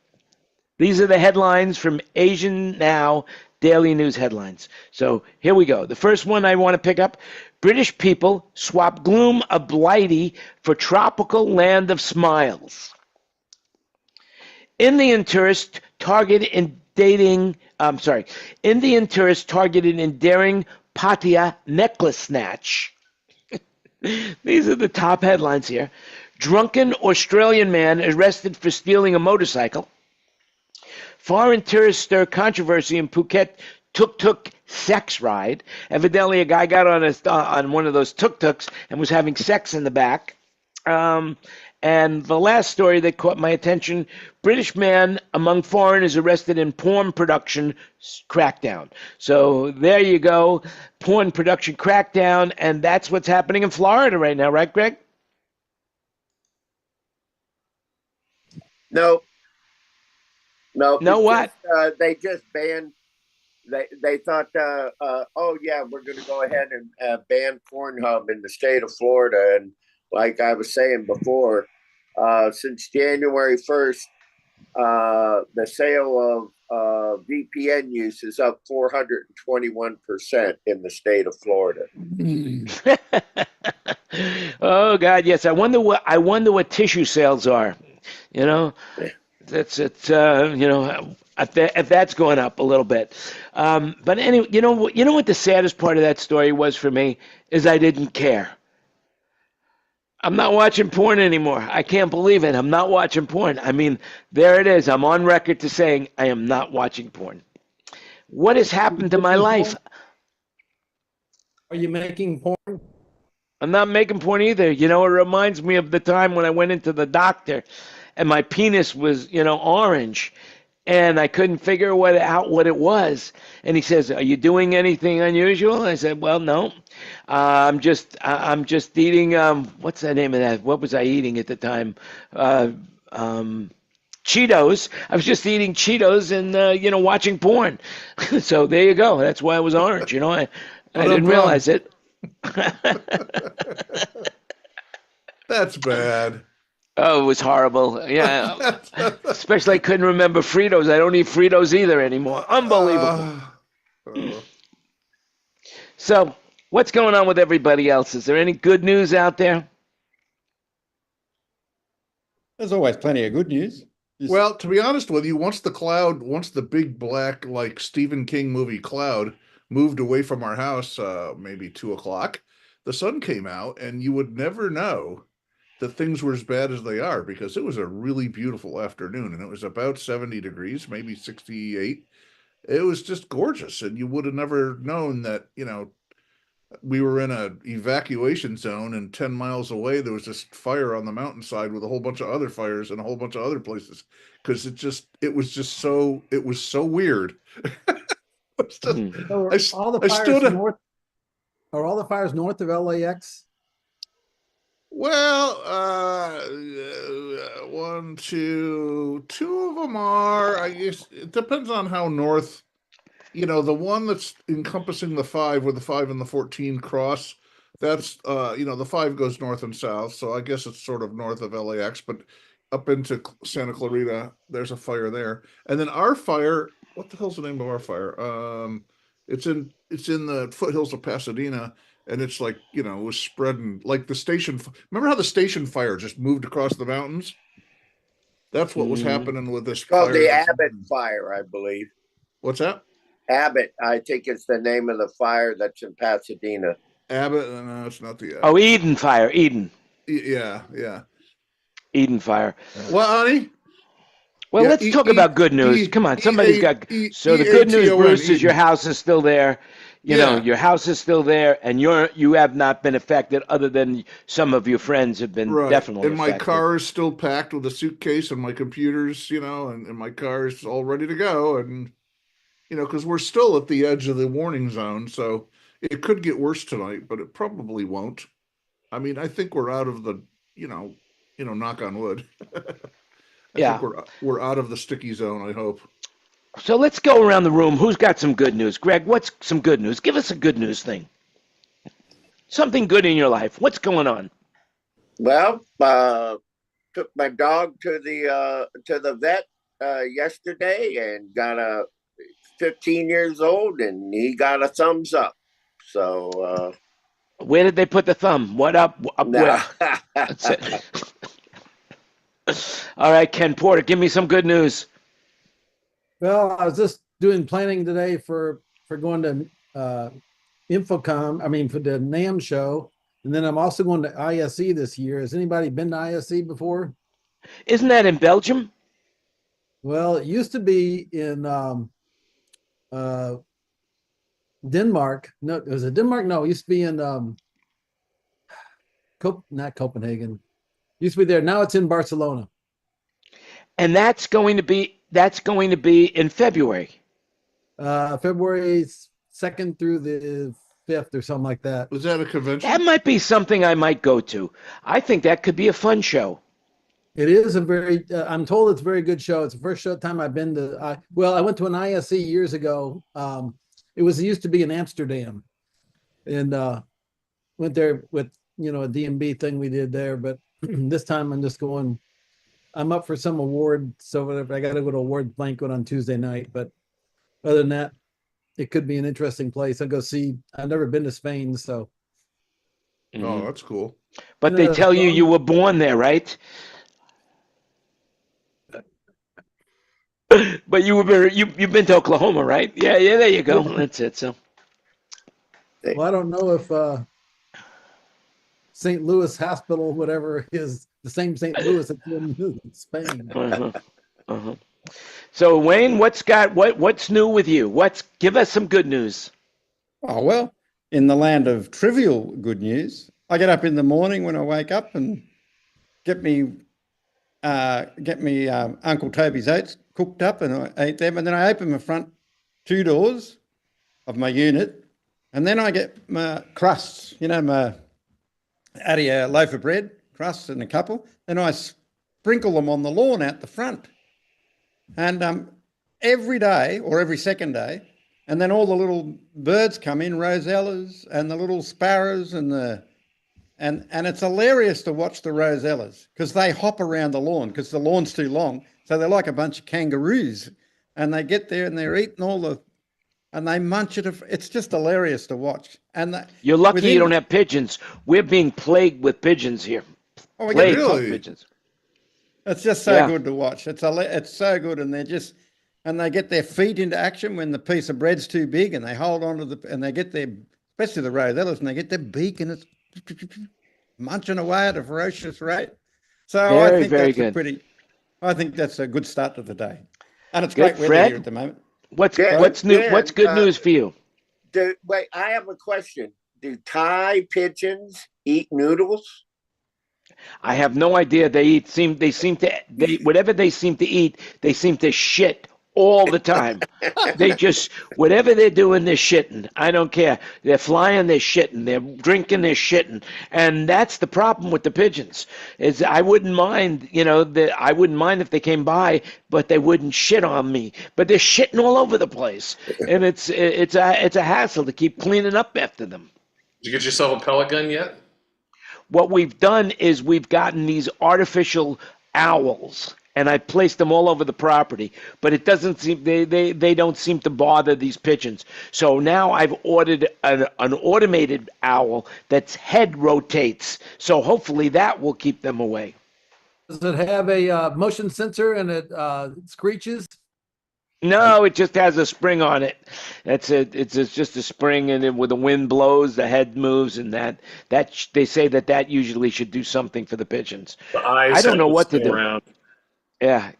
Speaker 4: These are the headlines from asiannow.com. daily news headlines. So here we go. The first one I want to pick up: British people swap gloom of Blighty for tropical land of smiles. Indian tourist targeted in daring Pattaya necklace snatch. These are the top headlines here. Drunken Australian man arrested for stealing a motorcycle. Foreign tourists stir controversy in Phuket tuk-tuk sex ride. Evidently, a guy got on one of those tuk-tuks and was having sex in the back. And the last story that caught my attention: British man among foreigners arrested in porn production crackdown. So there you go, porn production crackdown, and that's what's happening in Florida right now, right, Greg?
Speaker 3: No.
Speaker 4: What?
Speaker 3: They just banned. They thought, oh yeah, we're going to go ahead and ban Pornhub in the state of Florida. And like I was saying before, since January 1st, the sale of VPN use is up 421% in the state of Florida.
Speaker 4: Oh God, yes. I wonder what tissue sales are. You know, that's it. You know, if that's going up a little bit. But anyway, you know what the saddest part of that story was for me is I didn't care. I'm not watching porn anymore. I can't believe it. I'm not watching porn. I mean, there it is. I'm on record to saying I am not watching porn. What has happened to my life?
Speaker 10: Are you making porn?
Speaker 4: I'm not making porn either. You know, it reminds me of the time when I went into the doctor and my penis was, orange, and I couldn't figure out what it was. And he says, "Are you doing anything unusual?" I said, "Well, no. I'm just eating, what's the name of that? What was I eating at the time? Cheetos. I was just eating Cheetos and, watching porn." So there you go. That's why I was orange. I didn't realize it.
Speaker 6: That's bad.
Speaker 4: Oh, it was horrible. Yeah. Especially I couldn't remember Fritos. I don't eat Fritos either anymore. Unbelievable. So, what's going on with everybody else? Is there any good news out there?
Speaker 5: There's always plenty of good news.
Speaker 6: Well, to be honest with you, once the big black, like Stephen King movie cloud moved away from our house, maybe 2:00, the sun came out, and you would never know that things were as bad as they are, because it was a really beautiful afternoon, and it was about 70 degrees, maybe 68. It was just gorgeous, and you would have never known that, we were in a evacuation zone, and 10 miles away there was this fire on the mountainside with a whole bunch of other fires in a whole bunch of other places, because it was so weird.
Speaker 10: So are all the fires north of LAX?
Speaker 6: Well, two of them are. I guess it depends on how north. The one that's encompassing the 5, where the 5 and the 14 cross, that's the 5 goes north and south, so I guess it's sort of north of LAX, but up into Santa Clarita, there's a fire there. And then our fire, what the hell's the name of our fire? It's in the foothills of Pasadena. And it's like, it was spreading like the station. Remember how the station fire just moved across the mountains? That's what was happening with this
Speaker 3: fire.
Speaker 6: Called
Speaker 3: the Abbott fire, I believe.
Speaker 6: What's that?
Speaker 3: Abbott, I think it's the name of the fire that's in Pasadena.
Speaker 6: Abbott? No, it's not the Abbott.
Speaker 4: Oh, Eden fire. Eden.
Speaker 6: Yeah.
Speaker 4: Eden fire.
Speaker 6: Well, honey?
Speaker 4: Well, let's talk about good news. Come on, somebody's got. So the good news, Bruce, is your house is still there. Your house is still there, and you have not been affected, other than some of your friends have been definitely
Speaker 6: and
Speaker 4: affected.
Speaker 6: My car is still packed with a suitcase and my computers, and my car is all ready to go. And, because we're still at the edge of the warning zone, so it could get worse tonight, but it probably won't. I mean, I think we're out of the, knock on wood. I think we're out of the sticky zone, I hope.
Speaker 4: So let's go around the room. Who's got some good news? Greg, what's some good news? Give us a good news thing. Something good in your life. What's going on?
Speaker 3: Well, took my dog to the vet yesterday and got a 15 years old, and he got a thumbs up. So
Speaker 4: Where did they put the thumb? What up? Up
Speaker 3: now,
Speaker 4: where? That's it. All right, Ken Porter, give me some good news.
Speaker 10: Well, I was just doing planning today for going to Infocom. I mean, for the NAM show, and then I'm also going to ISE this year. Has anybody been to ISE before?
Speaker 4: Isn't that in Belgium?
Speaker 10: Well, it used to be in Denmark. No, was it Denmark? No, it used to be in not Copenhagen. Used to be there. Now it's in Barcelona.
Speaker 4: And that's going to be in February.
Speaker 10: February 2nd through the 5th or something like that.
Speaker 6: Was that a convention?
Speaker 4: That might be something I might go to. I think that could be a fun show.
Speaker 10: It is a very, I'm told it's a very good show. It's the first time I've been to, I went to an ISE years ago. It used to be in Amsterdam, and went there with, a DMB thing we did there. But this time I'm up for some award. So whatever, I got to go to award banquet on Tuesday night. But other than that, it could be an interesting place. I'll go see, I've never been to Spain, so.
Speaker 6: Oh, that's cool.
Speaker 4: But they tell you were born there, right? But you've been to Oklahoma, right? Yeah, there you go. That's it. So,
Speaker 10: well, I don't know if St. Louis Hospital, whatever, is the same St. Louis that's in Spain.
Speaker 4: So Wayne, what's new with you? Give us some good news.
Speaker 5: Oh, well, in the land of trivial good news, I get up in the morning when I wake up and get me Uncle Toby's oats cooked up, and I eat them, and then I open my front two doors of my unit, and then I get my crusts, out of a loaf of bread, crusts and a couple, and I sprinkle them on the lawn out the front. And every day or every second day, and then all the little birds come in, rosellas and the little sparrows and it's hilarious to watch the rosellas because they hop around the lawn because the lawn's too long. So they're like a bunch of kangaroos, and they get there and they're eating and they munch it. It's just hilarious to watch. And
Speaker 4: you're lucky you don't have pigeons. We're being plagued with pigeons here.
Speaker 5: Oh,
Speaker 4: plagued
Speaker 6: really?
Speaker 4: with pigeons.
Speaker 5: It's just so good to watch. It's so good, and they get their feet into action when the piece of bread's too big, and they hold on to and they get their, especially the rosellas, and they get their beak, and it's munching away at a ferocious rate. So I think that's a good start to the day, and it's great weather here at the moment.
Speaker 4: What's new? What's good news for you?
Speaker 3: Wait, I have a question. Do Thai pigeons eat noodles?
Speaker 4: I have no idea. Whatever they seem to eat, they seem to shit all the time. They just, whatever they're doing, they're shitting. I don't care. They're flying, they're shitting. They're drinking, they're shitting. And that's the problem with the pigeons. Is I wouldn't mind, I wouldn't mind if they came by, but they wouldn't shit on me. But they're shitting all over the place, and it's a hassle to keep cleaning up after them.
Speaker 9: Did you get yourself a pellet gun yet?
Speaker 4: What we've done is we've gotten these artificial owls, and I placed them all over the property, but it doesn't seem they don't seem to bother these pigeons. So now I've ordered an automated owl that's head rotates. So hopefully that will keep them away.
Speaker 10: Does it have a motion sensor and it screeches?
Speaker 4: No, it just has a spring on it. That's it. It's just a spring, and then when the wind blows, the head moves, and that they say that usually should do something for the pigeons. I don't know what to do.
Speaker 9: Around.
Speaker 4: Yeah,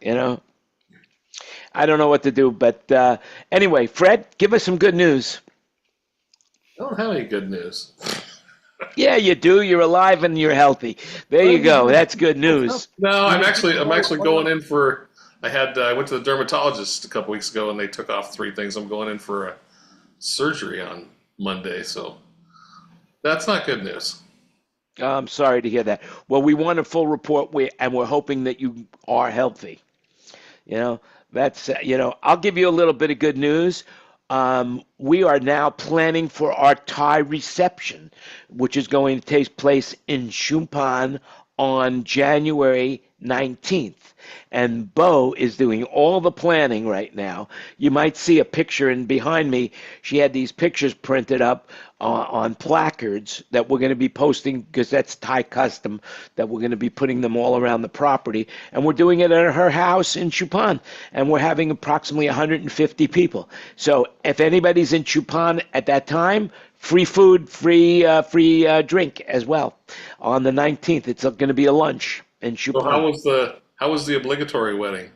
Speaker 4: I don't know what to do. But anyway, Fred, give us some good news.
Speaker 9: I don't have any good news.
Speaker 4: Yeah, you do. You're alive and you're healthy. There you go. That's good news.
Speaker 9: No, I'm actually going in for. I went to the dermatologist a couple weeks ago, and they took off 3 things. I'm going in for a surgery on Monday, so that's not good news.
Speaker 4: I'm sorry to hear that. Well, we want a full report, and we're hoping that you are healthy. That's I'll give you a little bit of good news. We are now planning for our Thai reception, which is going to take place in Chumphon on January 19th. And Bo is doing all the planning right now. You might see a picture in behind me. She had these pictures printed up on placards that we're going to be posting because that's Thai custom, that we're going to be putting them all around the property. And we're doing it at her house in Chupan. And we're having approximately 150 people. So if anybody's in Chupan at that time, free food, free drink as well. On the 19th, it's going to be a lunch in Chupan.
Speaker 9: So how was the obligatory wedding?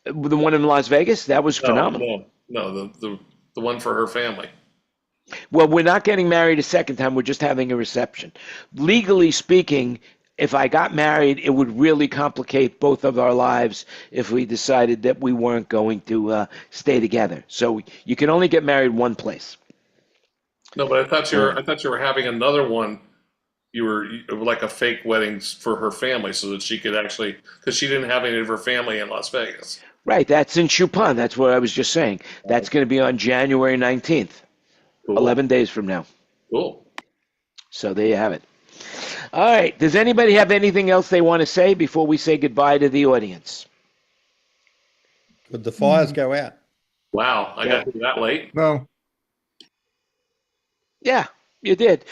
Speaker 4: The one in Las Vegas, that was phenomenal.
Speaker 9: No, the one for her family.
Speaker 4: Well, we're not getting married a second time. We're just having a reception. Legally speaking, if I got married, it would really complicate both of our lives if we decided that we weren't going to stay together. So you can only get married one place.
Speaker 9: No, but I thought you were having another one. You were like a fake wedding for her family, so that she could actually, because she didn't have any of her family in Las Vegas.
Speaker 4: Right, that's in Chupan. That's what I was just saying. That's going to be on January 19th,
Speaker 9: Cool.
Speaker 4: 11 days from now.
Speaker 9: Cool.
Speaker 4: So there you have it. All right, does anybody have anything else they want to say before we say goodbye to the audience?
Speaker 5: Could the fires go out?
Speaker 9: Wow, I got to that late.
Speaker 6: No.
Speaker 4: Yeah, you did.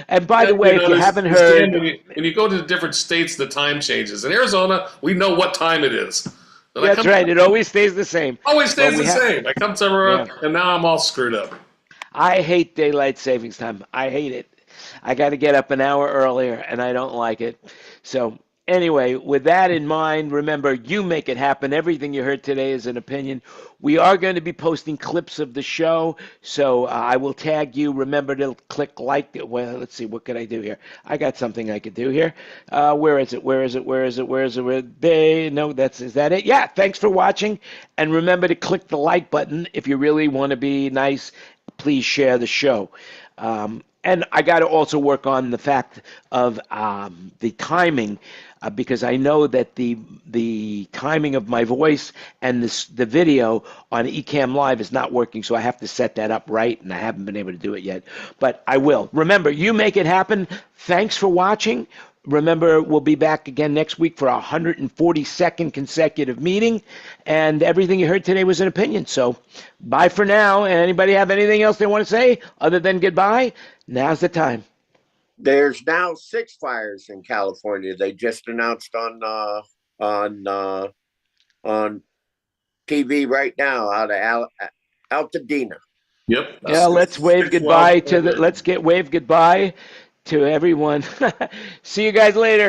Speaker 4: And by the way, if you haven't heard,
Speaker 9: when you go to the different states, the time changes. In Arizona, we know what time it is.
Speaker 4: That's right. It always stays the same.
Speaker 9: Always stays the same. I come somewhere and now I'm all screwed up.
Speaker 4: I hate daylight savings time. I hate it. I got to get up an hour earlier, and I don't like it. So anyway, with that in mind, remember, you make it happen. Everything you heard today is an opinion. We are going to be posting clips of the show, so I will tag you. Remember to click like. Well, let's see. What could I do here? I got something I could do here. Where is it? Where is it? Where is it? Where is it? No, is that it? Yeah, thanks for watching. And remember to click the like button if you really want to be nice. Please share the show. And I got to also work on the fact of the timing, because I know that the timing of my voice and the video on Ecamm Live is not working, so I have to set that up right, and I haven't been able to do it yet. But I will. Remember, you make it happen. Thanks for watching. Remember, we'll be back again next week for our 142nd consecutive meeting, and everything you heard today was an opinion. So bye for now. And anybody have anything else they want to say other than goodbye? Now's the time.
Speaker 3: There's now 6 fires in California. They just announced on TV right now out of Altadena.
Speaker 9: Yep.
Speaker 4: Yeah, let's wave goodbye to wave goodbye to everyone. See you guys later.